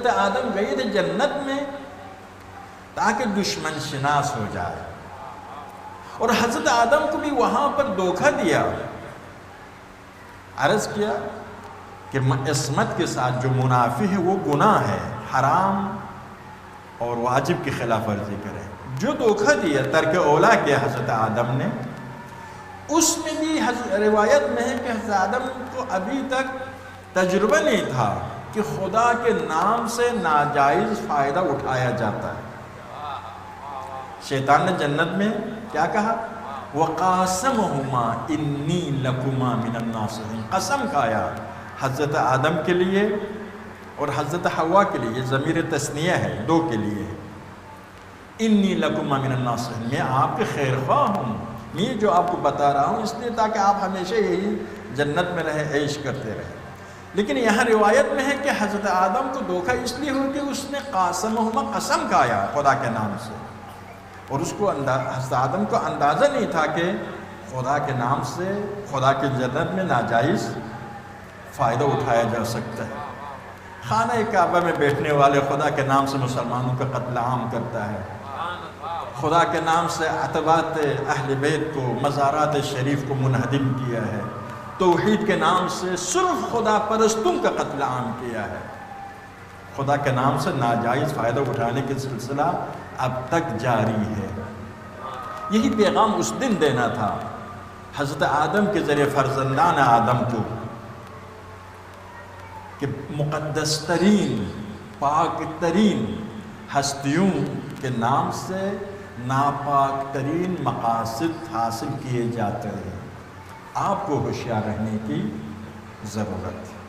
حضرت آدم گئے تھے جنت میں تاکہ دشمن شناس ہو جائے، اور حضرت آدم کو بھی وہاں پر دھوکہ دیا. عرض کیا کہ عصمت کے ساتھ جو منافی ہے وہ گناہ ہے، حرام اور واجب کی خلاف ورزی کرے. جو دھوکہ دیا، ترک اولا کیا حضرت آدم نے، اس میں بھی روایت میں ہے کہ حضرت آدم کو ابھی تک تجربہ نہیں تھا کہ خدا کے نام سے ناجائز فائدہ اٹھایا جاتا ہے. شیطان نے جنت میں کیا کہا؟ وَقَاسَمَهُمَا إِنِّي لَكُمَا مِنَ النَّاصِحِينَ. قسم کھایا حضرت آدم کے لیے اور حضرت حوا کے لیے، ضمیر تثنیہ ہے، دو کے لیے. اِنِّي لَكُمَا مِنَ النَّاصِحِينَ، میں آپ کے خیر خواہ ہوں. میں جو آپ کو بتا رہا ہوں اس لیے تاکہ آپ ہمیشہ یہی جنت میں رہے، عیش کرتے رہے. لیکن یہاں روایت میں ہے کہ حضرت آدم کو دھوکہ اس لیے ہو کہ اس نے قاسمہما، قسم کھایا خدا کے نام سے، اور اس کو حضرت آدم کو اندازہ نہیں تھا کہ خدا کے نام سے خدا کے جنت میں ناجائز فائدہ اٹھایا جا سکتا ہے. خانہ کعبہ میں بیٹھنے والے خدا کے نام سے مسلمانوں کا قتل عام کرتا ہے، خدا کے نام سے عتبات اہل بیت کو، مزارات شریف کو منہدم کیا ہے، توحید کے نام سے صرف خدا پرستوں کا قتل عام کیا ہے. خدا کے نام سے ناجائز فائدہ اٹھانے کا سلسلہ اب تک جاری ہے. یہی پیغام اس دن دینا تھا حضرت آدم کے ذریعے فرزندان آدم کو کہ مقدس ترین، پاک ترین ہستیوں کے نام سے ناپاک ترین مقاصد حاصل کیے جاتے ہیں. آپ کو ہوشیار رہنے کی ضرورت ہے.